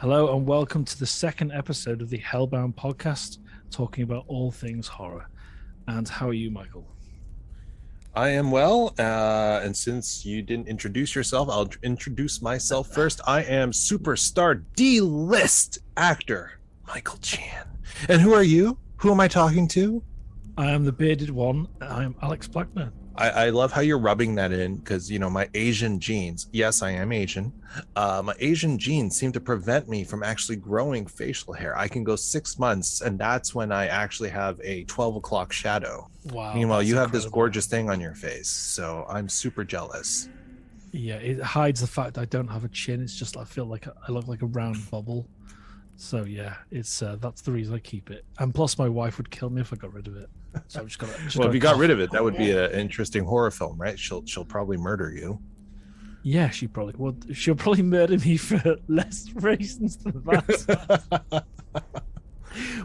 Hello and welcome to the second episode of the Hellbound Podcast, talking about all things horror. And how are you, Michael? I am well, and since you didn't introduce yourself, I'll introduce myself first. I am superstar D-list actor Michael Chan. And who are you? Who am I talking to? I am the bearded one. I am Alex Blackburn. I love how you're rubbing that in because, you know, my Asian genes, yes, I am Asian. My Asian genes seem to prevent me from actually growing facial hair. I can go 6 months, and that's when I actually have a 12 o'clock shadow. Wow. Meanwhile, you have this gorgeous thing on your face, so I'm super jealous. Yeah, it hides the fact I don't have a chin. It's just I feel like I look like a round bubble. So yeah, it's that's the reason I keep it. And plus, my wife would kill me if I got rid of it. So I'm just gonna. Well, if you got rid of it, that would be an interesting horror film, right? She'll probably murder you. Yeah, she probably would. She'll probably murder me for less reasons than that.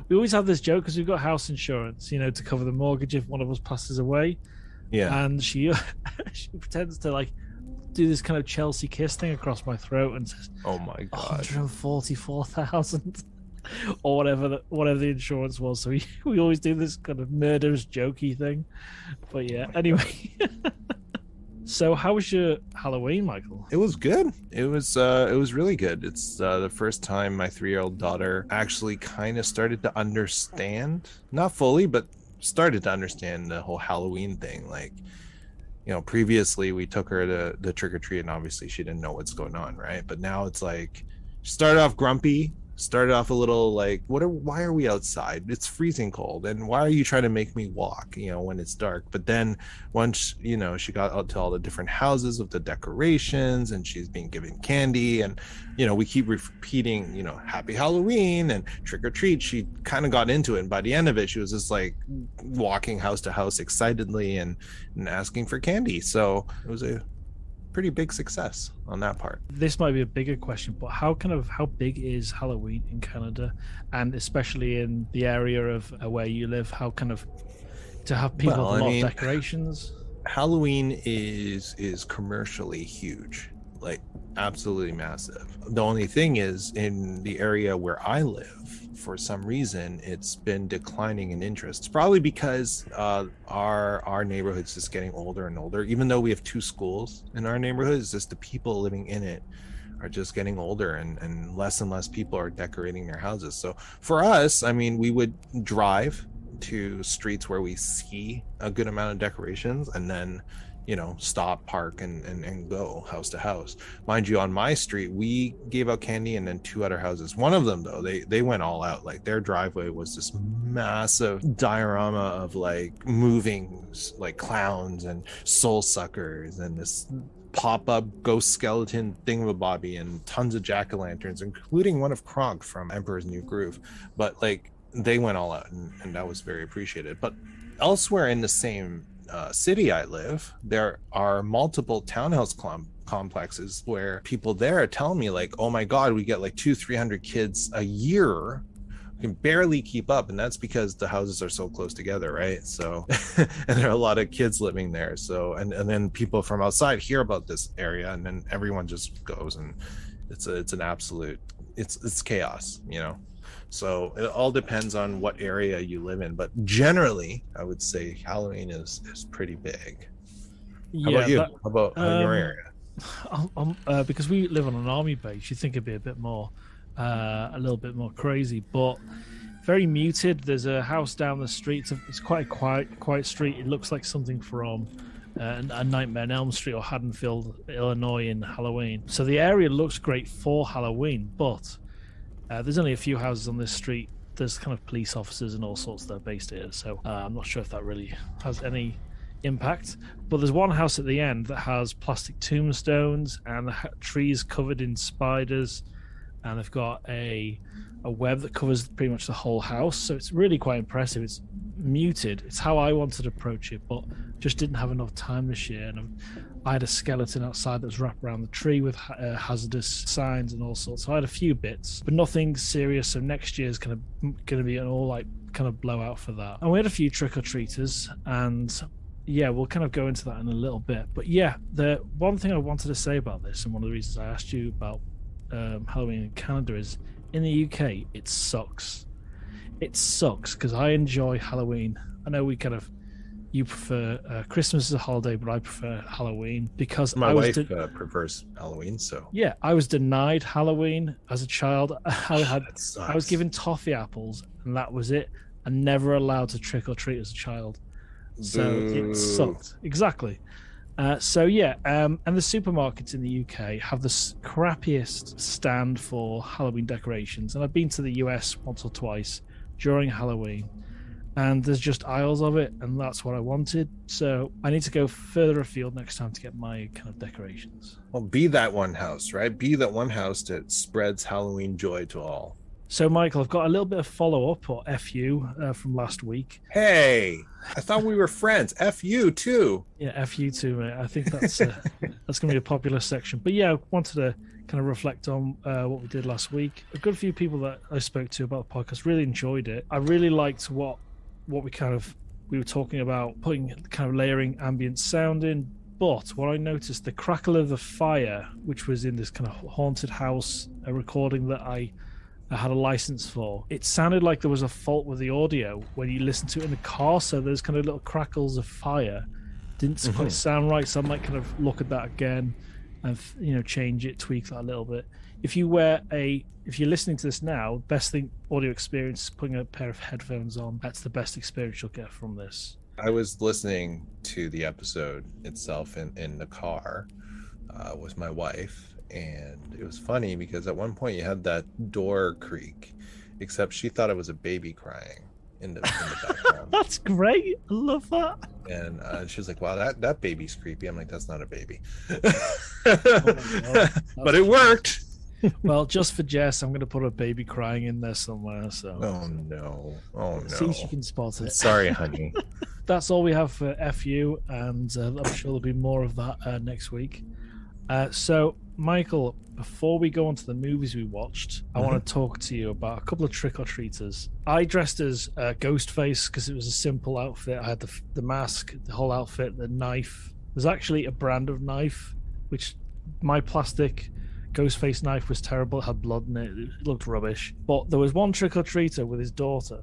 We always have this joke because we've got house insurance, you know, to cover the mortgage if one of us passes away. Yeah. And she pretends to like do this kind of Chelsea kiss thing across my throat and says, "Oh my god, 144,000." Or whatever the insurance was. So we always do this kind of murderous jokey thing. But yeah, anyway. So how was your Halloween, Michael? It was good. It was really good. It's the first time my 3-year-old daughter actually kind of started to understand, not fully, but started to understand the whole Halloween thing. Like, you know, previously we took her to the trick-or-treat and obviously she didn't know what's going on, right? But now it's like, she started off grumpy, started off a little like, why are we outside? It's freezing cold, and why are you trying to make me walk, you know, when it's dark? But then once, you know, she got out to all the different houses with the decorations and she's being given candy, and, you know, we keep repeating, you know, happy Halloween and trick or treat. She kind of got into it, and by the end of it she was just like walking house to house excitedly and asking for candy. So it was a pretty big success on that part. This might be a bigger question, but how big is Halloween in Canada, and especially in the area of where you live? How kind of to have people with a lot of decorations? Halloween is commercially huge, like absolutely massive. The only thing is, in the area where I live, for some reason it's been declining in interest. It's probably because our neighborhood's just getting older and older. Even though we have 2 schools in our neighborhood, it's just the people living in it are just getting older, and less people are decorating their houses. So for us, I mean, we would drive to streets where we see a good amount of decorations and then, you know, stop, park, and go house to house. Mind you, on my street, we gave out candy, and then 2 other houses. One of them, though, they went all out. Like, their driveway was this massive diorama of like moving like clowns and soul suckers and this pop-up ghost skeleton thingamabobby and tons of jack-o'-lanterns, including one of Kronk from Emperor's New Groove. But like, they went all out, and that was very appreciated. But elsewhere in the same city I live, there are multiple townhouse complexes where people there are telling me like, oh my god, we get like 200-300 kids a year. We can barely keep up, and that's because the houses are so close together, right? So and there are a lot of kids living there. So and then people from outside hear about this area, and then everyone just goes, and it's an absolute, it's chaos, you know. So it all depends on what area you live in, but generally I would say Halloween is pretty big. How about you? How about your area? Because we live on an army base, you'd think it'd be a bit more a little bit more crazy, but very muted. There's a house down the street. It's quite a quiet street. It looks like something from A Nightmare on Elm Street or Haddonfield, Illinois in Halloween. So the area looks great for Halloween, but there's only a few houses on this street. There's kind of police officers and all sorts that are based here, so I'm not sure if that really has any impact. But there's one house at the end that has plastic tombstones and trees covered in spiders, and they've got a web that covers pretty much the whole house, so it's really quite impressive. It's muted. It's how I wanted to approach it, but just didn't have enough time this year, and I had a skeleton outside that was wrapped around the tree with hazardous signs and all sorts. So I had a few bits, but nothing serious. So next year's going to be an all like kind of blowout for that. And we had a few trick-or-treaters, and yeah, we'll kind of go into that in a little bit. But yeah, the one thing I wanted to say about this, and one of the reasons I asked you about Halloween in Canada is in the UK, it sucks. It sucks because I enjoy Halloween. I know you prefer Christmas as a holiday, but I prefer Halloween because my wife prefers Halloween. So yeah, I was denied Halloween as a child. I was given toffee apples, and that was it. And never allowed to trick or treat as a child. So it sucked. Exactly. And the supermarkets in the UK have the crappiest stand for Halloween decorations. And I've been to the US once or twice during Halloween, and there's just aisles of it, and that's what I wanted. So I need to go further afield next time to get my kind of decorations. Well, be that one house, right? Be that one house that spreads Halloween joy to all. So, Michael, I've got a little bit of follow-up, or FU, from last week. Hey, I thought we were friends. FU, too. Yeah, FU, too, mate. I think that's going to be a popular section. But, yeah, I wanted to kind of reflect on what we did last week. A good few people that I spoke to about the podcast really enjoyed it. I really liked what we were talking about, putting kind of layering ambient sound in. But what I noticed, the crackle of the fire, which was in this kind of haunted house, a recording that I had a license for, it sounded like there was a fault with the audio when you listen to it in the car. So there's kind of little crackles of fire. Didn't quite sound right. So I might kind of look at that again and change it, tweak that a little bit. If you're listening to this now, best thing audio experience is putting a pair of headphones on. That's the best experience you'll get from this. I was listening to the episode itself in the car with my wife. And it was funny because at one point you had that door creak, except she thought it was a baby crying in the background. That's great. I love that. And she was like, wow, that baby's creepy. I'm like, that's not a baby. Oh but it worked. Well, just for Jess, I'm going to put a baby crying in there somewhere. So. Oh no. See if you can spot it. Sorry, honey. That's all we have for FU, and I'm sure there'll be more of that next week. So, Michael, before we go on to the movies we watched, I want to talk to you about a couple of trick-or-treaters. I dressed as Ghostface because it was a simple outfit. I had the mask, the whole outfit, the knife. There's actually a brand of knife, which my plastic Ghostface knife was terrible. It had blood in it. It looked rubbish. But there was one trick-or-treater with his daughter,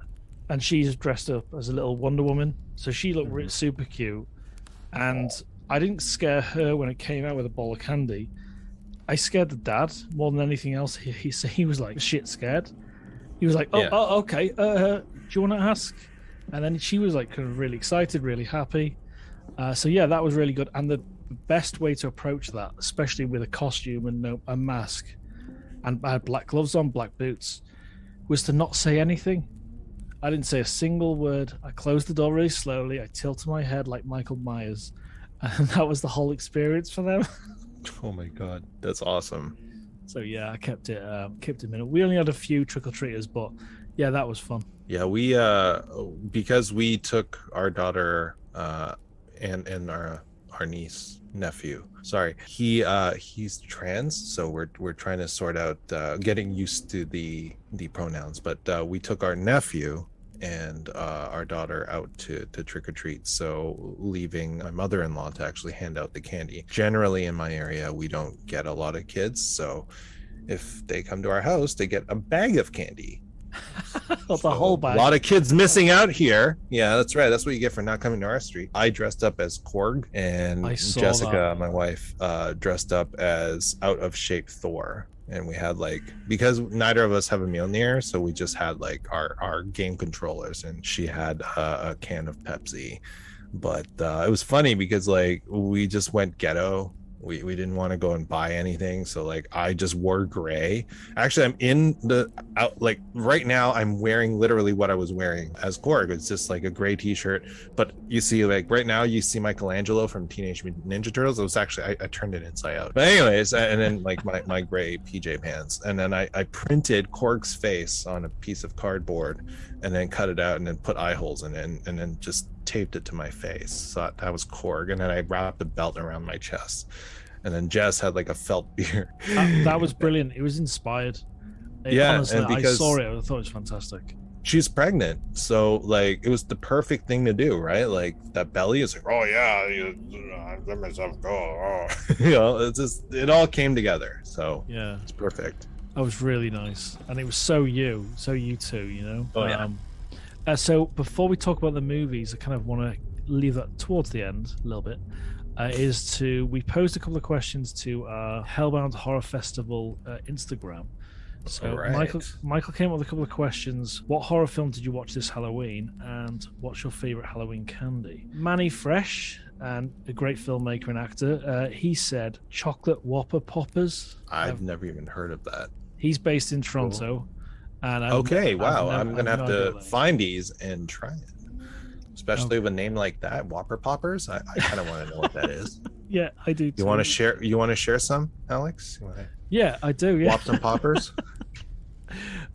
and she's dressed up as a little Wonder Woman. So she looked super cute. And I didn't scare her when it came out with a bowl of candy. I scared the dad more than anything else. He was like shit scared. He was like, okay. Do you want to ask? And then she was like kind of really excited, really happy. So yeah, that was really good. And the best way to approach that, especially with a costume and a mask, and I had black gloves on, black boots, was to not say anything. I didn't say a single word. I closed the door really slowly. I tilted my head like Michael Myers. And that was the whole experience for them. Oh my god, that's awesome. So yeah, I kept it in it. We only had a few trick-or-treaters, but yeah, that was fun. Yeah, we because we took our daughter and our nephew. Sorry, he's trans, so we're trying to sort out getting used to the pronouns. But we took our nephew and our daughter out to trick or treat, so leaving my mother-in-law to actually hand out the candy. Generally in my area we don't get a lot of kids, so if they come to our house they get a bag of candy. The whole bag. A lot of kids missing out here. Yeah, that's right. That's what you get for not coming to our street. I dressed up as Korg, and Jessica, my wife, dressed up as out of shape Thor. And we had because neither of us have a Mjolnir, so we just had our game controllers, and she had a can of Pepsi. But it was funny because we just went ghetto. We didn't want to go and buy anything, so I just wore gray. Actually, I'm in the out right now. I'm wearing literally what I was wearing as Korg. It's just a gray T-shirt. But you see, right now, you see Michelangelo from Teenage Mutant Ninja Turtles. It was actually I turned it inside out. But anyways, and then my gray PJ pants, and then I printed Korg's face on a piece of cardboard, and then cut it out, and then put eye holes in it, and then just taped it to my face. So that was Korg, and then I wrapped a belt around my chest. And then Jess had a felt beard. That was brilliant. It was inspired. Honestly, I saw it. I thought it was fantastic. she's pregnant, so like it was the perfect thing to do, right? Like that belly is like, oh yeah, I let myself go. Oh. It's just, it all came together, so yeah, it's perfect. That was really nice, and it was so you too, Oh yeah. So before we talk about the movies, I kind of want to leave that towards the end a little bit. We posed a couple of questions to our Hellbound Horror Festival Instagram. So right. Michael came up with a couple of questions. What horror film did you watch this Halloween, and what's your favorite Halloween candy? Manny Fresh, and a great filmmaker and actor, he said chocolate Whopper Poppers. I've never even heard of that. He's based in Toronto. Cool. And I'm gonna have to find these and try it. Especially with a name like that, Whopper Poppers. I kind of want to know what that is. Yeah, I do. You want to share? You want to share some, Alex? Yeah, I do. Yeah. Whop some poppers.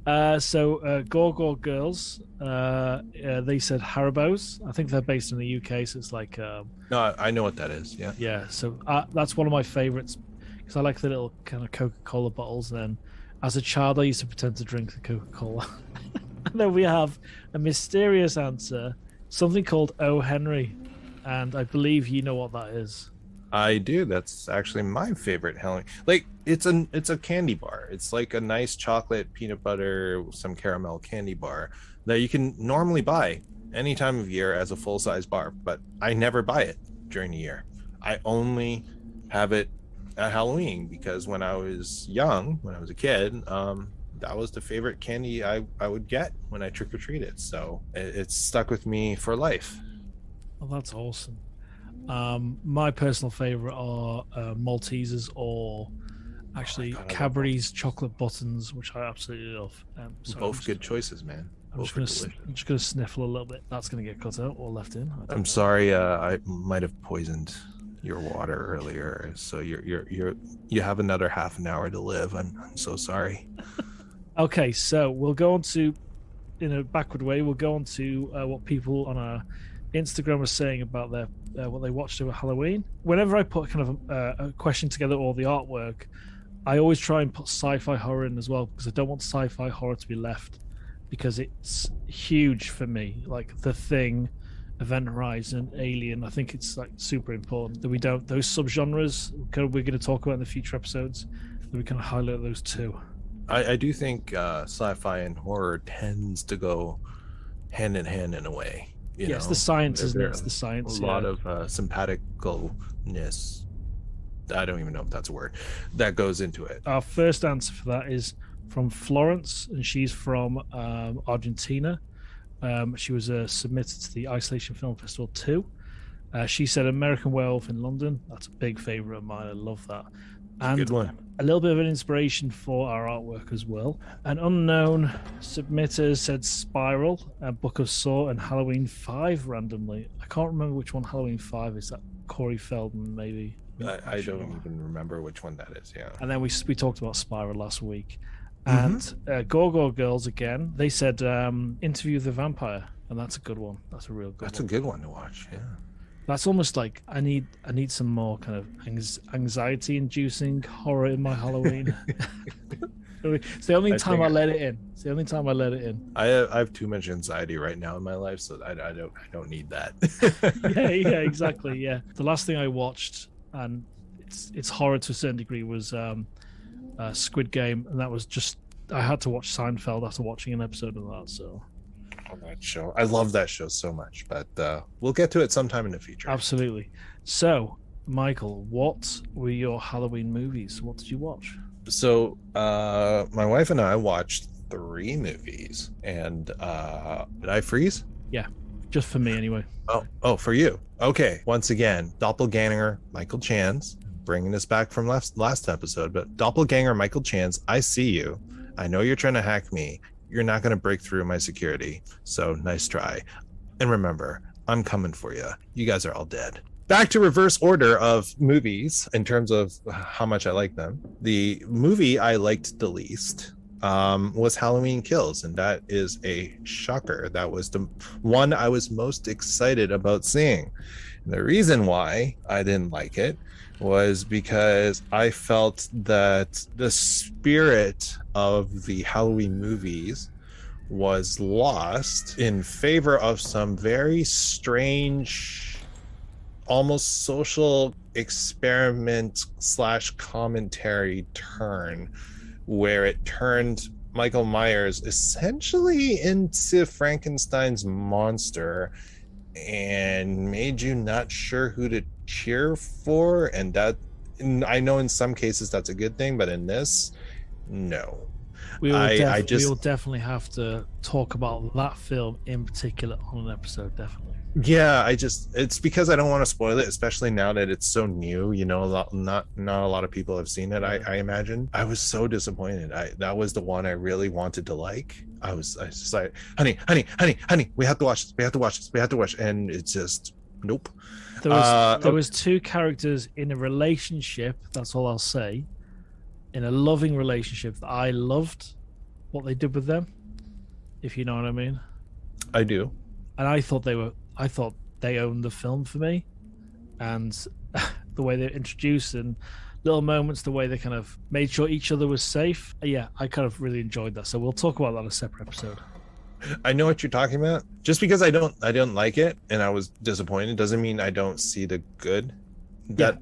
Gorgor Girls, they said Haribo's. I think they're based in the UK, so it's like. No, I know what that is. Yeah. Yeah, so that's one of my favorites because I like the little kind of Coca-Cola bottles. And then, as a child, I used to pretend to drink the Coca-Cola. And then we have a mysterious answer, something called O. Henry, and I believe you know what that is. I do. That's actually my favorite Halloween. Like it's a candy bar. It's like a nice chocolate peanut butter, some caramel candy bar that you can normally buy any time of year as a full-size bar, but I never buy it during the year. I only have it at Halloween because when I was young, when I was a kid, that was the favorite candy I would get when I trick-or-treated. So it's stuck with me for life. Well, that's awesome. My personal favorite are Maltesers, or actually Cadbury's chocolate buttons, which I absolutely love. Both good choices, man. I'm just gonna sniffle a little bit. That's gonna get cut out or left in. I'm sorry. I might have poisoned your water earlier, so you have another half an hour to live. I'm so sorry. Okay, so we'll go on to, in a backward way, we'll go on to what people on our Instagram was saying about their what they watched over Halloween. Whenever I put kind of a question together or the artwork, I always try and put sci-fi horror in as well, because I don't want sci-fi horror to be left, because it's huge for me. Like The Thing, Event Horizon, Alien. I think it's like super important that we don't, those subgenres we're going to talk about in the future episodes, that we can highlight those too. I do think sci-fi and horror tends to go hand in hand in a way. It's the science, isn't it? It's the science. A lot of sympathicalness. I don't even know if that's a word that goes into it. Our first answer for that is from Florence, and she's from Argentina. She was submitted to the Isolation Film Festival 2. She said American Werewolf in London. That's a big favorite of mine. I love that. And good one. A little bit of an inspiration for our artwork as well. An unknown submitter said Spiral, Book of Saw, and Halloween 5 randomly. I can't remember which one Halloween 5 is. That Corey Feldman, maybe. I don't even remember which one that is. Yeah. And then we talked about Spiral last week. And Gorgor Girls again. They said Interview with the Vampire, and that's a good one. That's a real good one. That's a good one to watch. Yeah. That's almost like I need some more kind of anxiety-inducing horror in my Halloween. It's the only time I let it in. I have too much anxiety right now in my life, so I don't need that. yeah, exactly. Yeah. The last thing I watched, and it's horror to a certain degree, was Squid Game, and that was just, I had to watch Seinfeld after watching an episode of that. So. On that show, I love that show so much, but we'll get to it sometime in the future. Absolutely. So, Michael, what were your Halloween movies? What did you watch? So, my wife and I watched 3 movies, and did I freeze? Yeah, just for me anyway. Oh, for you. Okay. Once again, Doppelganger Michael Chan's, bringing us back from last episode, but Doppelganger Michael Chan's, I see you. I know you're trying to hack me. You're not going to break through my security. So nice try. And remember, I'm coming for you. You guys are all dead. Back to reverse order of movies in terms of how much I like them. The movie I liked the least was Halloween Kills. And that is a shocker. That was the one I was most excited about seeing. And the reason why I didn't like it was because I felt that the spirit of the Halloween movies was lost in favor of some very strange, almost social experiment / commentary turn, where it turned Michael Myers essentially into Frankenstein's monster and made you not sure who to cheer for. And that, I know in some cases that's a good thing, but in this, no. We will definitely have to talk about that film in particular on an episode, definitely. Yeah, it's because I don't want to spoil it, especially now that it's so new. You know, not a lot of people have seen it. I imagine. I was so disappointed. That was the one I really wanted to like. I was just like, honey, we have to watch this. We have to watch. And it's just nope. There was two characters in a relationship. That's all I'll say. In a loving relationship that I loved what they did with them, if you know what I mean. I do. And I thought they owned the film for me, and the way they introduced and little moments, the way they kind of made sure each other was safe. Yeah, I kind of really enjoyed that. So we'll talk about that in a separate episode. I know what you're talking about. Just because I don't like it and I was disappointed doesn't mean I don't see the good.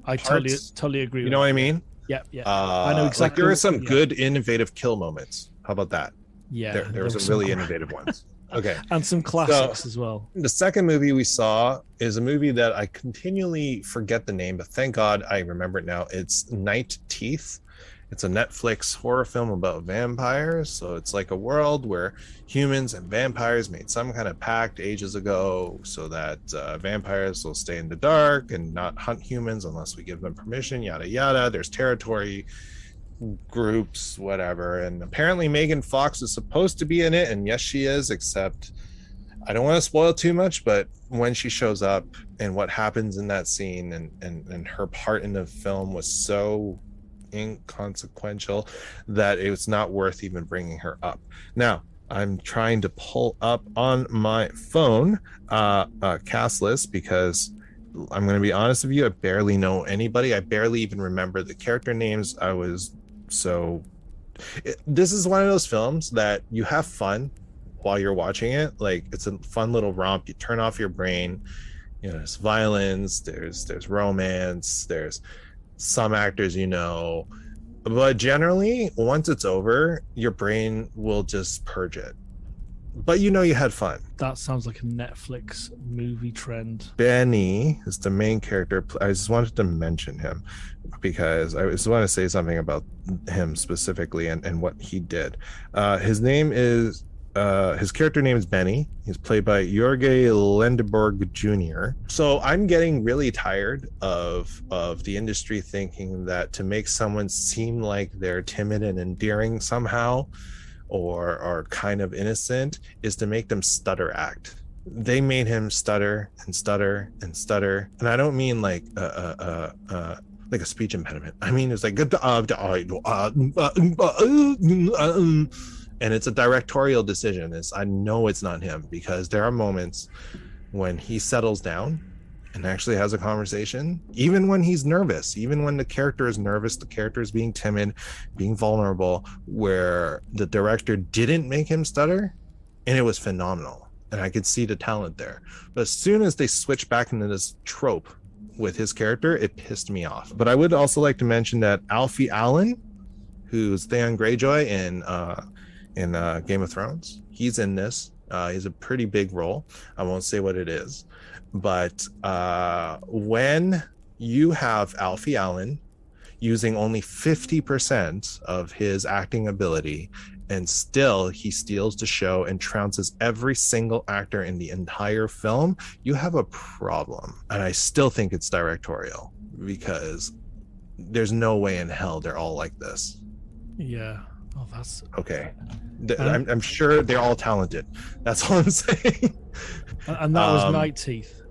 I totally agree. You know what I mean? Yeah. I know exactly. Like there are some good innovative kill moments. How about that? Yeah, there were some really innovative ones. Okay. And some classics as well. The second movie we saw is a movie that I continually forget the name, but thank God I remember it now. It's Night Teeth. It's a Netflix horror film about vampires. So it's like a world where humans and vampires made some kind of pact ages ago so that vampires will stay in the dark and not hunt humans unless we give them permission, yada, yada. There's territory groups, whatever. And apparently Megan Fox is supposed to be in it. And yes, she is, except I don't want to spoil too much, but when she shows up and what happens in that scene and her part in the film was so inconsequential that it was not worth even bringing her up. Now I'm trying to pull up on my phone cast list because I'm going to be honest with you, I barely know anybody. I barely even remember the character names. This is one of those films that you have fun while you're watching it. Like it's a fun little romp. You turn off your brain. You know, there's violence, there's romance, there's some actors, you know, but generally once it's over, your brain will just purge it. But you know you had fun. That sounds like a Netflix movie trend. Benny is the main character. I just wanted to mention him because I just want to say something about him specifically and what he did. His character name is Benny. He's played by Jorge Lendeborg Jr. So I'm getting really tired of the industry thinking that to make someone seem like they're timid and endearing somehow or kind of innocent is to make them stutter act. They made him stutter and stutter and stutter, and I don't mean like a speech impediment. I mean it's like and it's a directorial decision. I know it's not him because there are moments when he settles down and actually has a conversation, even when he's nervous, even when the character is nervous, the character is being timid, being vulnerable, where the director didn't make him stutter, and it was phenomenal. And I could see the talent there. But as soon as they switch back into this trope with his character, it pissed me off. But I would also like to mention that Alfie Allen, who's Theon Greyjoy in Game of Thrones, he's in this. He's a pretty big role. I won't say what it is, but when you have Alfie Allen using only 50% of his acting ability and still he steals the show and trounces every single actor in the entire film, you have a problem. And I still think it's directorial because there's no way in hell they're all like this. Yeah. Oh, that's okay. I'm sure they're all talented. That's all I'm saying. And that was Night Teeth.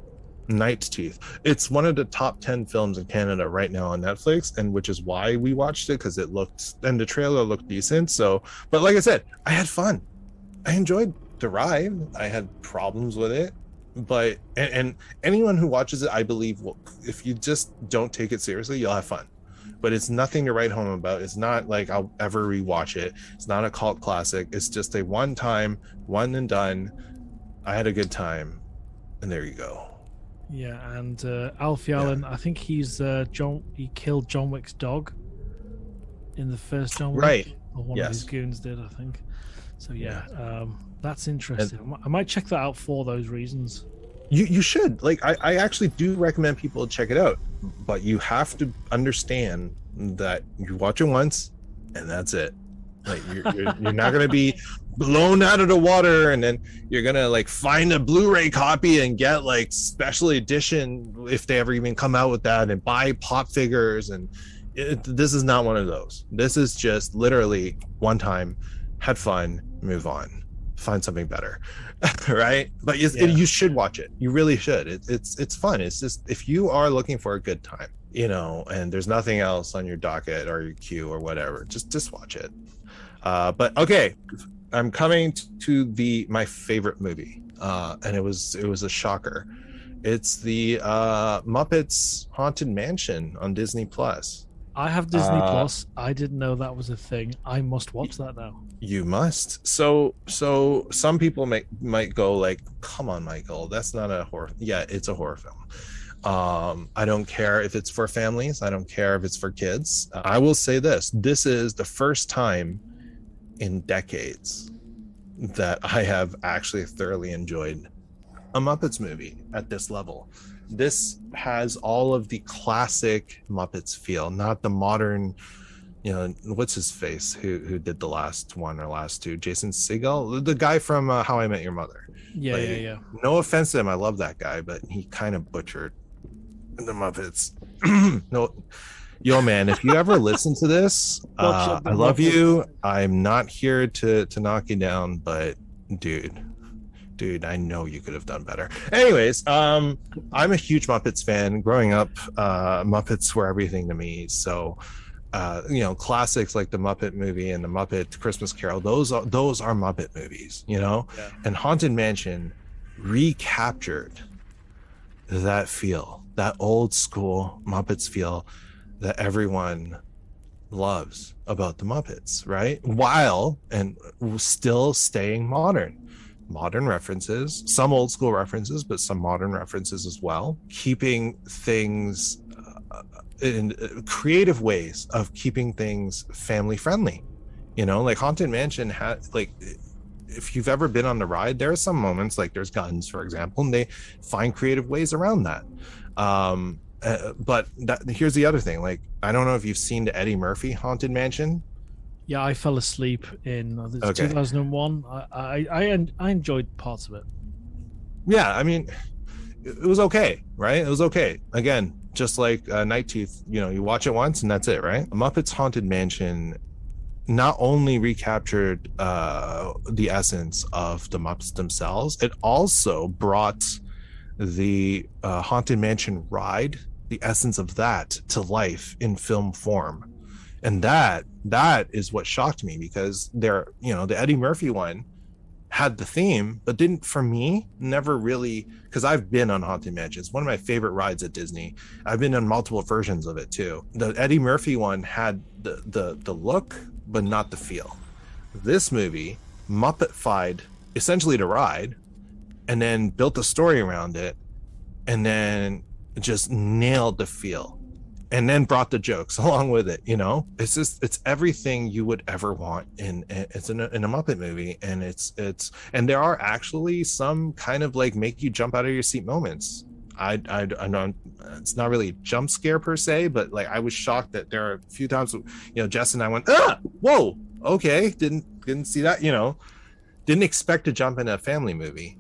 Night Teeth. It's one of the top 10 films in Canada right now on Netflix, and which is why we watched it, because it looked, and the trailer looked decent. So, but like I said, I had fun. I enjoyed the ride. I had problems with it, but and anyone who watches it, I believe, will, if you just don't take it seriously, you'll have fun. but it's nothing to write home about. It's not like I'll ever rewatch it. It's not a cult classic. It's just a one and done. I had a good time, and there you go. Yeah, and Alfie Allen, I think he's he killed John Wick's dog in the first John Wick. Right. Or one of his goons did, I think. So that's interesting. I might check that out for those reasons. You should. Like, I actually do recommend people check it out, but you have to understand that you watch it once and that's it. Like, you're not going to be blown out of the water, and then you're going to like find a Blu-ray copy and get like special edition if they ever even come out with that, and buy pop figures. And this is not one of those. This is just literally one time, had fun, move on, find something better. Right? But you should watch it. You really should. It's fun. It's just, if you are looking for a good time, you know, and there's nothing else on your docket or your queue or whatever, just watch it. But okay, I'm coming to my favorite movie, and it was a shocker. It's the Muppets Haunted Mansion on Disney Plus. I have Disney Plus. I didn't know that was a thing. I must watch that now. You must. So some people might go like, come on, Michael, that's not a horror. Yeah, it's a horror film. I don't care if it's for families. I don't care if it's for kids. I will say this is the first time in decades that I have actually thoroughly enjoyed a Muppets movie at this level. This has all of the classic Muppets feel, not the modern, you know, what's his face who did the last one or last two, Jason Segel, the guy from How I Met Your Mother. Yeah. No offense to him, I love that guy, but he kind of butchered the Muppets. No, yo man, if you ever listen to this, I love you. I'm not here to knock you down, but dude, I know you could have done better. Anyways, I'm a huge Muppets fan. Growing up, Muppets were everything to me. So, you know, classics like the Muppet movie and the Muppet Christmas Carol, those are Muppet movies, you know? Yeah. And Haunted Mansion recaptured that feel, that old school Muppets feel that everyone loves about the Muppets, right? While and still staying modern references, some old school references, but some modern references as well, keeping things in creative ways of keeping things family friendly. You know, like Haunted Mansion had, like, if you've ever been on the ride, there are some moments, like there's guns, for example, and they find creative ways around that. But here's the other thing, like, I don't know if you've seen the Eddie Murphy Haunted Mansion. Yeah, I fell asleep in 2001. I enjoyed parts of it. Yeah, I mean, it was okay, right? It was okay. Again, just like Night Teeth, you know, you watch it once and that's it, right? Muppets Haunted Mansion not only recaptured the essence of the Muppets themselves, it also brought the Haunted Mansion ride, the essence of that, to life in film form. And that is what shocked me, because there, you know, the Eddie Murphy one had the theme, but didn't, for me, never really, because I've been on Haunted Mansion. It's one of my favorite rides at Disney. I've been on multiple versions of it too. The Eddie Murphy one had the look, but not the feel. This movie Muppetified essentially the ride, and then built a story around it, and then just nailed the feel, and then brought the jokes along with it. You know, it's everything you would ever want in a Muppet movie. And and there are actually some kind of like make you jump out of your seat moments. I know it's not really a jump scare per se, but like I was shocked that there are a few times, you know, Jess and I went, whoa, okay, didn't see that, you know, didn't expect to jump in a family movie,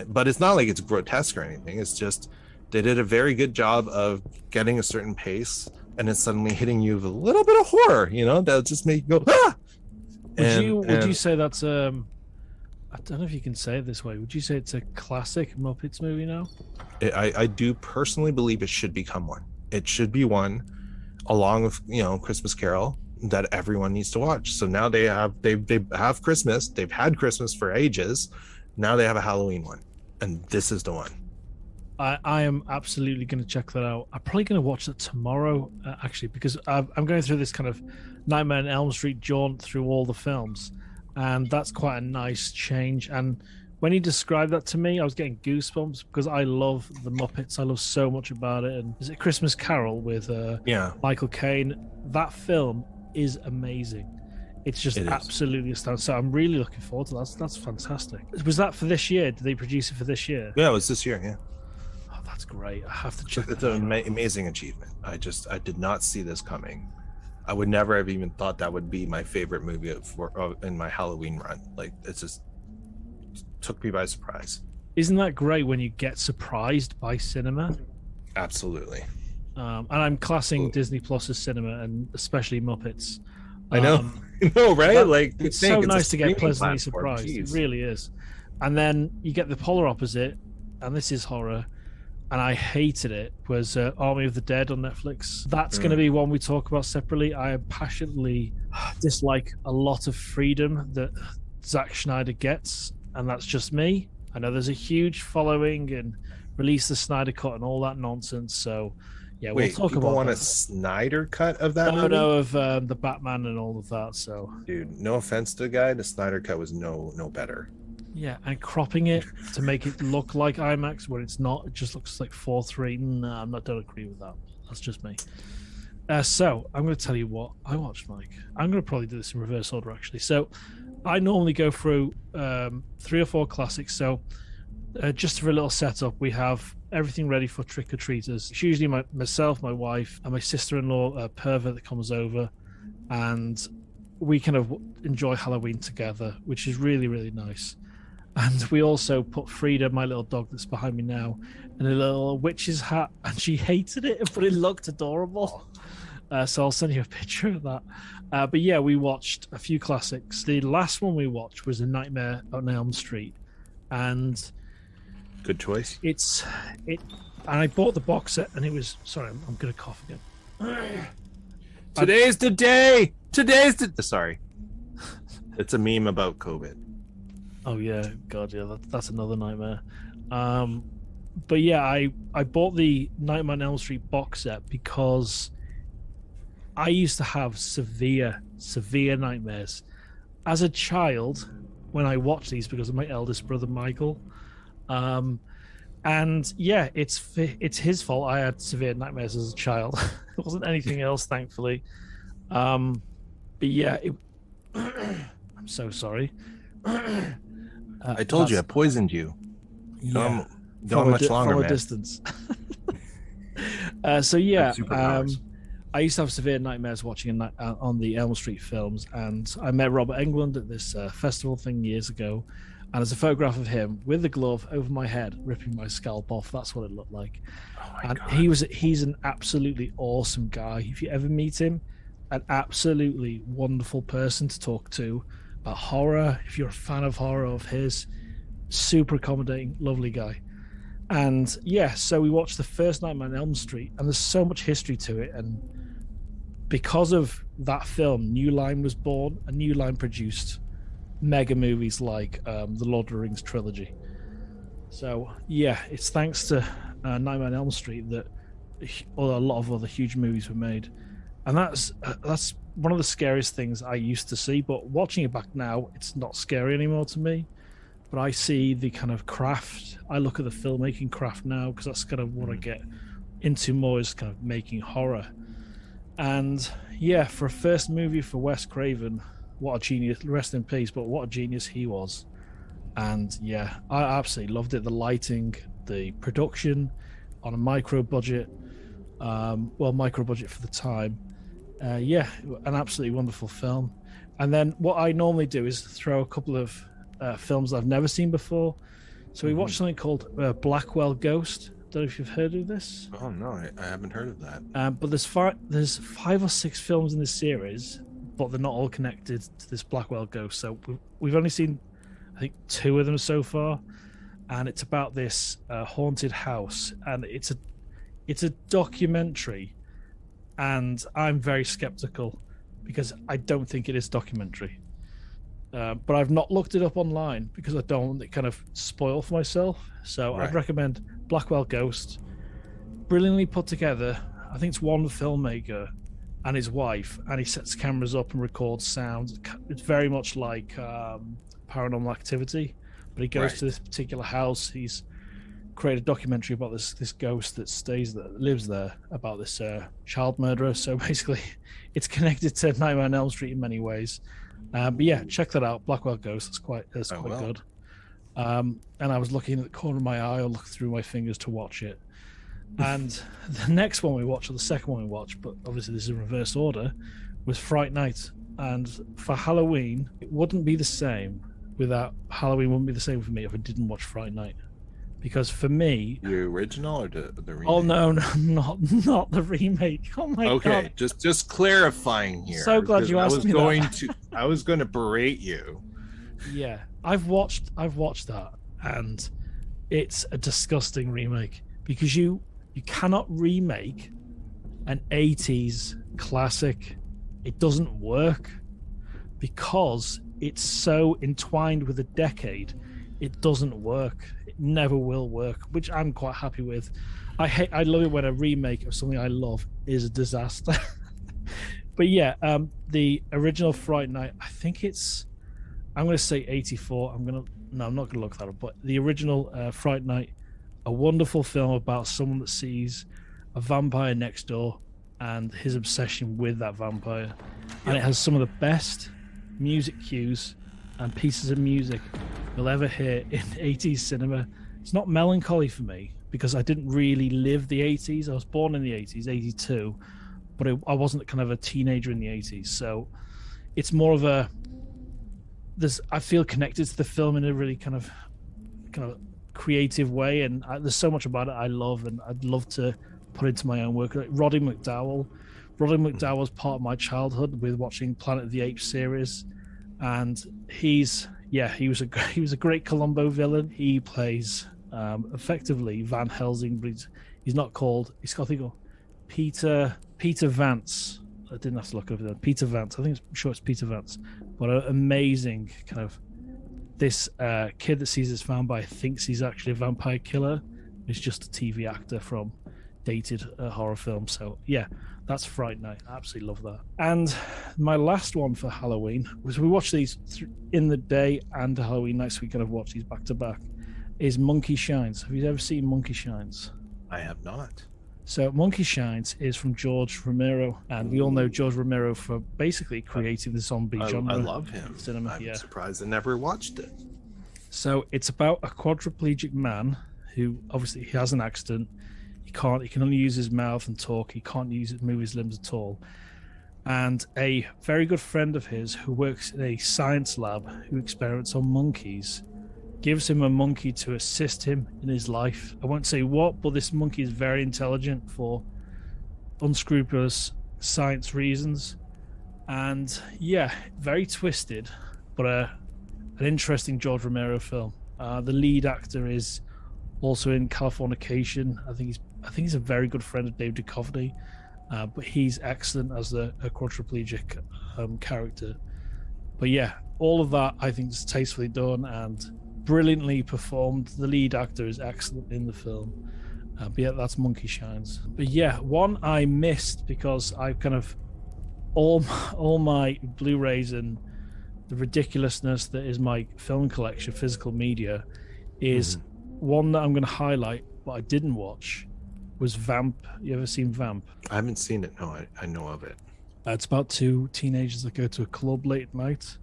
but it's not like it's grotesque or anything. It's just they did a very good job of getting a certain pace and then suddenly hitting you with a little bit of horror, you know, that'll just make you go, ah! Would you say that's I don't know if you can say it this way, would you say it's a classic Muppets movie now? I do personally believe it should become one. It should be one, along with, you know, Christmas Carol, that everyone needs to watch. So now they have Christmas, they've had Christmas for ages, now they have a Halloween one, and this is the one. I am absolutely going to check that out. I'm probably going to watch that tomorrow, actually, because I'm going through this kind of Nightmare on Elm Street jaunt through all the films, and that's quite a nice change. And when you described that to me, I was getting goosebumps because I love the Muppets. I love so much about it. And is it Christmas Carol with Michael Caine? That film is amazing. It's just absolutely astounding. So I'm really looking forward to that. That's fantastic. Was that for this year? Did they produce it for this year? Yeah, it was this year. Yeah. Oh, that's great. I have to check. It's an amazing achievement. I did not see this coming. I would never have even thought that would be my favorite movie in my Halloween run. Like, it just took me by surprise. Isn't that great when you get surprised by cinema? Absolutely. And I'm classing Disney Plus as cinema, and especially Muppets. I know. Right? It's so nice to get pleasantly surprised. Jeez. It really is. And then you get the polar opposite, and this is horror, and I hated it, was Army of the Dead on Netflix. That's going to be one we talk about separately. I passionately dislike a lot of freedom that Zack Snyder gets, and that's just me. I know there's a huge following and release the Snyder Cut and all that nonsense, so... Yeah, we'll talk about want a Snyder cut of that movie? No, of the Batman and all of that. So, dude, no offense to the guy, the Snyder cut was no better. Yeah, and cropping it to make it look like IMAX when it's not, it just looks like 4:3. No, don't agree with that. That's just me. So I'm going to tell you what I watched, Mike. I'm going to probably do this in reverse order, actually. So I normally go through 3 or 4 classics. So just for a little setup, we have everything ready for trick-or-treaters. It's usually myself, my wife, and my sister-in-law, Perva, that comes over, and we kind of enjoy Halloween together, which is really, really nice. And we also put Frida, my little dog that's behind me now, in a little witch's hat, and she hated it, but it looked adorable. So I'll send you a picture of that. But yeah, we watched a few classics. The last one we watched was A Nightmare on Elm Street, and... Good choice. And I bought the box set, and it was... Sorry, I'm going to cough again. Today's the day! Sorry. It's a meme about COVID. Oh, yeah. God, yeah, that's another nightmare. But yeah, I bought the Nightmare on Elm Street box set because I used to have severe nightmares. As a child, when I watched these because of my eldest brother, Michael... and yeah, it's his fault. I had severe nightmares as a child. It wasn't anything else, thankfully. But yeah, I'm so sorry. I told you I poisoned you. Yeah, don't much longer, from man. A distance. So yeah, I used to have severe nightmares watching on the Elm Street films, and I met Robert Englund at this festival thing years ago. And there's a photograph of him with the glove over my head, ripping my scalp off. That's what it looked like. Oh my and God. He's an absolutely awesome guy. If you ever meet him, an absolutely wonderful person to talk to about horror. If you're a fan of horror of his, super accommodating, lovely guy. And yeah, so we watched the first Nightmare on Elm Street, and there's so much history to it. And because of that film, New Line was born, and New Line produced mega movies like the Lord of the Rings trilogy. So yeah, it's thanks to Nightmare on Elm Street that a lot of other huge movies were made, and that's one of the scariest things I used to see. But watching it back now, it's not scary anymore to me. But I see the kind of craft. I look at the filmmaking craft now because that's kind of what I get into more, is kind of making horror. And yeah, for a first movie for Wes Craven, what a genius, rest in peace, but what a genius he was. And yeah, I absolutely loved it. The lighting, the production on a micro budget for the time. Yeah, an absolutely wonderful film. And then what I normally do is throw a couple of films that I've never seen before. So we watched something called Blackwell Ghost. Don't know if you've heard of this. Oh no, I haven't heard of that. But there's 5 or 6 films in this series, but they're not all connected to this Blackwell Ghost. So we've only seen, I think, 2 of them so far, and it's about this haunted house, and it's a documentary, and I'm very skeptical because I don't think it is documentary. but I've not looked it up online because I don't want it kind of spoil for myself. So I'd recommend Blackwell Ghost. Brilliantly put together. I think it's one filmmaker and his wife, and he sets cameras up and records sounds. It's very much like Paranormal Activity, but he goes to this particular house. He's created a documentary about this ghost that stays there, lives there, about this child murderer. So basically, it's connected to Nightmare on Elm Street in many ways. But yeah, check that out. Blackwell Ghost. That's quite good. And I was looking at the corner of my eye, or looked through my fingers to watch it. And the next one we watched, or the second one we watched, but obviously this is in reverse order, was Fright Night. And for Halloween, it wouldn't be the same Halloween wouldn't be the same for me if I didn't watch Fright Night. Because for me, the original or the remake? Oh no, not the remake. Oh my god. Okay, just clarifying here. So glad you asked me that. I was going to berate you. Yeah, I've watched that, and it's a disgusting remake because you cannot remake an 80s classic. It doesn't work because it's so entwined with a decade. It doesn't work. It never will work, which I'm quite happy with. I love it when a remake of something I love is a disaster. But yeah, the original Fright Night, I think I'm going to say 84. I'm not going to look that up. But the original Fright Night, a wonderful film about someone that sees a vampire next door and his obsession with that vampire. And it has some of the best music cues and pieces of music you'll ever hear in 80s cinema. It's not melancholy for me because I didn't really live the 80s. I was born in the 80s, 82, but I wasn't kind of a teenager in the 80s. So it's more of I feel connected to the film in a really kind of creative way, and there's so much about it I love, and I'd love to put into my own work. Like Roddy McDowall was part of my childhood with watching Planet of the Apes series, and he was a great Columbo villain. He plays effectively Van Helsing, but he's not called. He's got, I think, Peter Vance. I didn't have to look over there. Peter Vance. I'm sure it's Peter Vance. But an amazing kind of this kid that sees this vampire thinks he's actually a vampire killer. He's just a TV actor from dated horror film. So yeah, that's Fright Night. I absolutely love that. And my last one for Halloween was, we watched these in the day and Halloween night, so we kind of watched these back to back, is Monkey Shines. Have you ever seen Monkey Shines? I have not. So Monkey Shines is from George Romero, and we all know George Romero for basically creating the zombie genre. I love him. Cinema. I'm surprised I never watched it. So it's about a quadriplegic man who obviously he has an accident. He can only use his mouth and talk. He can't move his limbs at all. And a very good friend of his who works in a science lab who experiments on monkeys gives him a monkey to assist him in his life. I won't say what, but this monkey is very intelligent for unscrupulous science reasons. And yeah, very twisted, but an interesting George Romero film. The lead actor is also in Californication. I think he's a very good friend of David Duchovny, but he's excellent as a quadriplegic character. But yeah, all of that I think is tastefully done and brilliantly performed. The lead actor is excellent in the film. But yeah, that's Monkey Shines. But yeah, one I missed because I've kind of all my Blu-rays and the ridiculousness that is my film collection, physical media, is one that I'm going to highlight, but I didn't watch, was Vamp. You ever seen Vamp? I haven't seen it. No, I know of it. It's about two teenagers that go to a club late at night,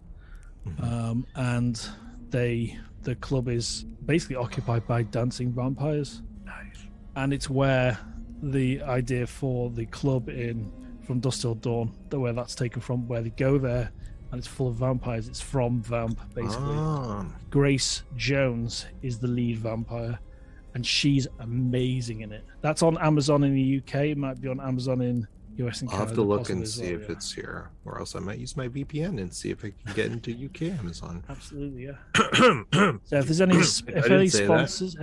and the club is basically occupied by dancing vampires. Nice. And it's where the idea for the club in From Dusk Till Dawn, where that's taken from, where they go there and it's full of vampires. It's from Vamp, basically. Grace Jones is the lead vampire, and she's amazing in it. That's on Amazon in the UK. It might be on Amazon in US and Canada. I'll have to look and see if it's here, or else I might use my VPN and see if I can get into UK Amazon. Absolutely, yeah. So if there's any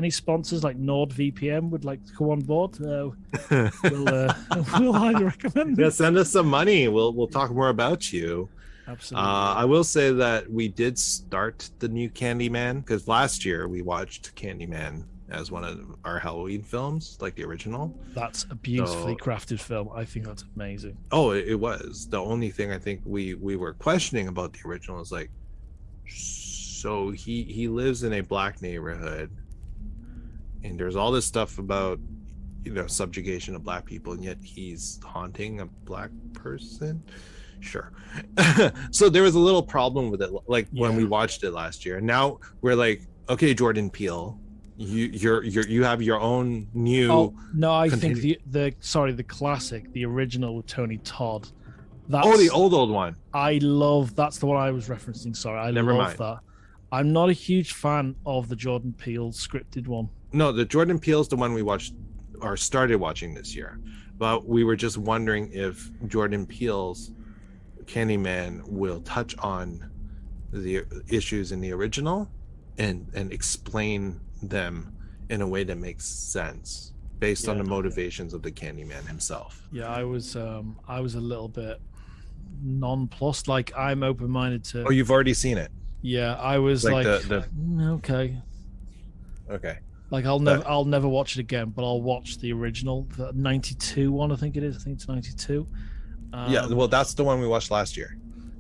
sponsors like NordVPN would like to come on board, we'll highly recommend it. Yeah, send us some money. We'll talk more about you. Absolutely. I will say that we did start the new Candyman because last year we watched Candyman as one of our Halloween films, like the original. That's a beautifully crafted film. I think that's amazing. Oh, it was. The only thing I think we were questioning about the original is like, so he lives in a black neighborhood, and there's all this stuff about, you know, subjugation of black people, and yet he's haunting a black person. Sure. So there was a little problem with it, like when we watched it last year. Now we're like, okay, Jordan Peele, you have your own new. Oh no, I think the classic, the original with Tony Todd. That's, the old one. I love. That's the one I was referencing. Sorry, I love that. I'm not a huge fan of the Jordan Peele scripted one. No, the Jordan Peele's the one we watched or started watching this year, but we were just wondering if Jordan Peele's Candyman will touch on the issues in the original and explain them in a way that makes sense based on the motivations of the Candyman himself. Yeah, I was a little bit nonplussed. Like, I'm open-minded to. Oh, you've already seen it? Yeah, I was like okay. Like I'll never watch it again, but I'll watch the original, the 92 one. I think it's 92. Yeah, well, that's the one we watched last year.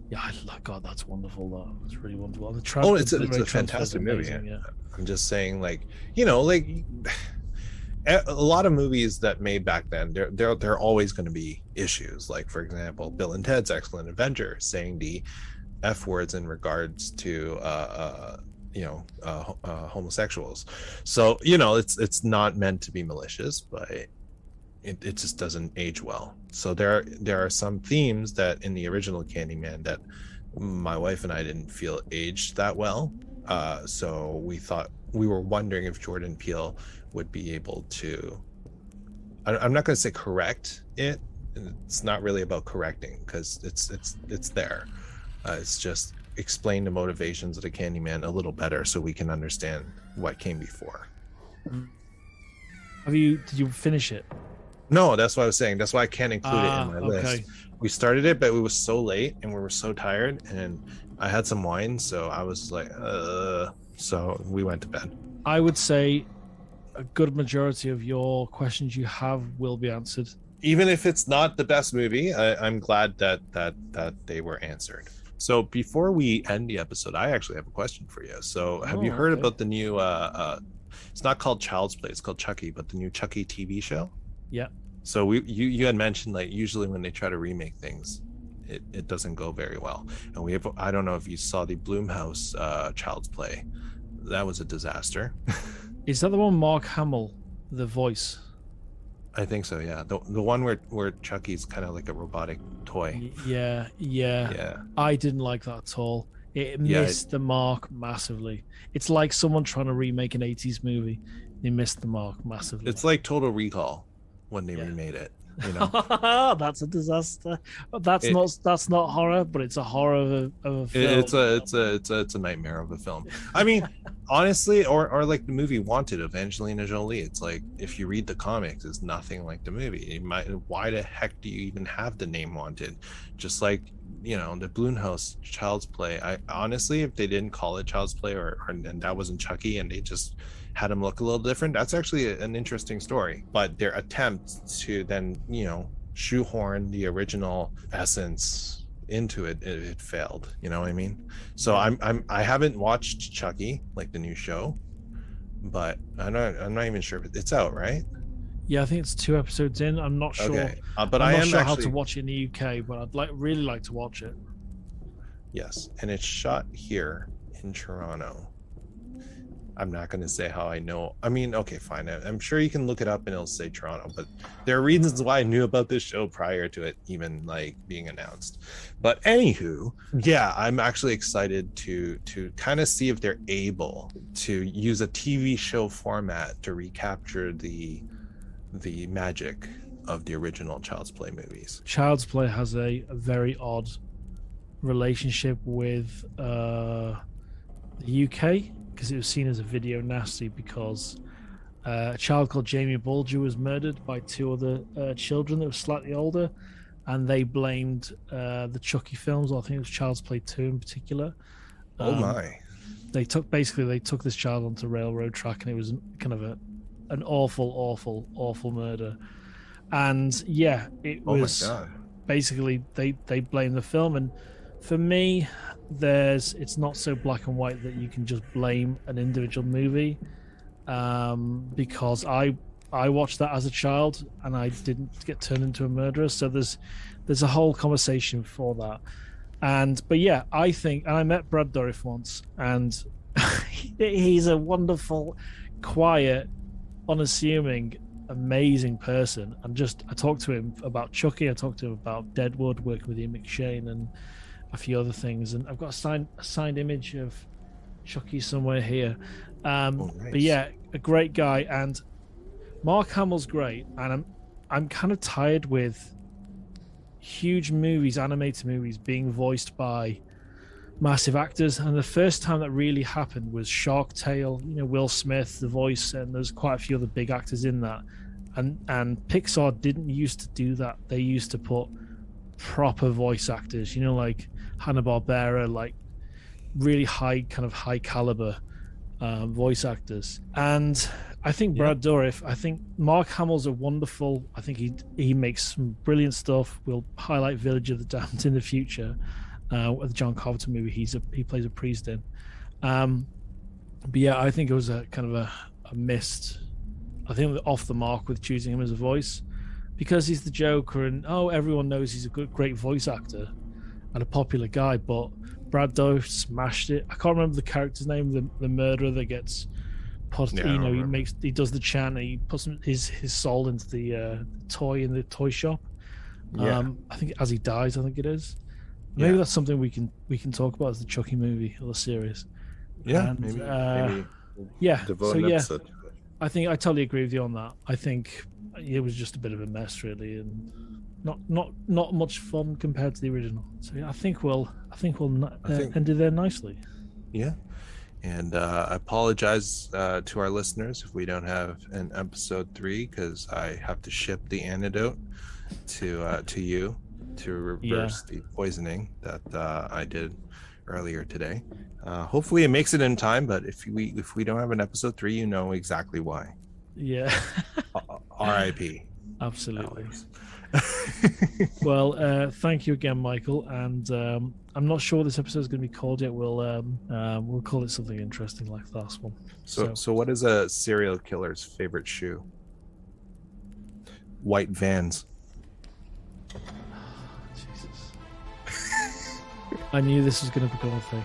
Yeah, God, that's wonderful though. It's really wonderful. It's a fantastic movie. Yeah. I'm just saying, like, you know, like a lot of movies that made back then, they're always going to be issues. Like, for example, Bill and Ted's Excellent Adventure, saying the F words in regards to homosexuals. So, you know, it's not meant to be malicious, but it just doesn't age well. So there are some themes that in the original Candyman that my wife and I didn't feel aged that well. So we were wondering if Jordan Peele would be able to, I'm not going to say correct it. It's not really about correcting because it's there. It's just explain the motivations of the Candyman a little better so we can understand what came before. Did you finish it? No, that's what I was saying. That's why I can't include it in my list. We started it, but it was so late and we were so tired, and I had some wine, so I was like, so we went to bed. I would say a good majority of your questions you have will be answered. Even if it's not the best movie, I'm glad that they were answered. So before we end the episode, I actually have a question for you. So have you heard about the new, it's not called Child's Play, it's called Chucky, but the new Chucky TV show? Yeah. So you had mentioned, like, usually when they try to remake things, it doesn't go very well. And I don't know if you saw the Blumhouse Child's Play. That was a disaster. Is that the one Mark Hamill, the voice? I think so, yeah. The one where Chucky's kind of like a robotic toy. Yeah. I didn't like that at all. It missed the mark massively. It's like someone trying to remake an 80s movie. They missed the mark massively. It's like Total Recall when they remade it, you know. That's a disaster. That's not horror, but it's a horror of a film. It's a nightmare of a film. I mean, honestly, or like the movie Wanted of Angelina Jolie. It's like, if you read the comics, it's nothing like the movie. Why the heck do you even have the name Wanted? Just like, you know, the Blumhouse Child's Play. I honestly, if they didn't call it Child's Play and that wasn't Chucky, and they just had him look a little different, that's actually an interesting story. But their attempt to then, you know, shoehorn the original essence into it failed. You know what I mean? So I haven't watched Chucky, like the new show, but I'm not even sure if it's out, right? Yeah, I think it's 2 episodes in. I'm not sure. Okay. But I'm I not am sure actually how to watch it in the UK, but I'd really like to watch it. Yes, and it's shot here in Toronto. I'm not going to say how I know. I mean, okay, fine. I'm sure you can look it up and it'll say Toronto, but there are reasons why I knew about this show prior to it even like being announced. But anywho, yeah, I'm actually excited to kind of see if they're able to use a TV show format to recapture the magic of the original Child's Play movies. Child's Play has a very odd relationship with the UK, because it was seen as a video nasty, because a child called Jamie Bulger was murdered by 2 other children that were slightly older, and they blamed the Chucky films, or I think it was Child's Play 2 in particular. Oh my! They took this child onto railroad track, and it was kind of an awful murder. And yeah, it was basically they blame the film. And for me, it's not so black and white that you can just blame an individual movie, because I watched that as a child and I didn't get turned into a murderer. So there's a whole conversation for that. But yeah, I think, and I met Brad Dourif once, and he's a wonderful, quiet, unassuming, amazing person. And I talked to him about Chucky, I talked to him about Deadwood, working with Ian McShane and a few other things, and I've got a signed image of Chucky somewhere here. Nice. But yeah, a great guy, and Mark Hamill's great, and I'm kind of tired with huge movies, animated movies, being voiced by massive actors. And the first time that really happened was Shark Tale, Will Smith, the voice, and there's quite a few other big actors in that. And Pixar didn't used to do that. They used to put proper voice actors, like Hanna-Barbera, like really high caliber voice actors. And I think Brad Dourif, I think Mark Hamill's wonderful. I think he makes some brilliant stuff. We'll highlight Village of the Damned in the future, with the John Carpenter movie. He plays a priest in. But yeah, I think it was a kind of a missed. I think off the mark with choosing him as a voice, because he's the Joker, and everyone knows he's a great voice actor and a popular guy. But Brad Dourif smashed it. I can't remember the character's name, the murderer that gets put. He does the chant. And he puts his soul into the toy in the toy shop. I think as he dies, I think it is. Maybe that's something we can talk about as the Chucky movie or the series. Yeah, maybe. Yeah. Devote So an yeah, episode to it. I think I totally agree with you on that. I think it was just a bit of a mess, really, and not much fun compared to the original. So yeah, I think we'll end it there nicely. Yeah. And I apologize to our listeners if we don't have an episode 3, because I have to ship the antidote to you to reverse the poisoning that I did earlier today. Hopefully it makes it in time, but if we don't have an episode 3, you know exactly why. Yeah. R.I.P. Absolutely. Well, thank you again, Michael. And I'm not sure what this episode is going to be called yet. We'll call it something interesting like the last one. So what is a serial killer's favorite shoe? White Vans. Jesus. I knew this was going to become a thing.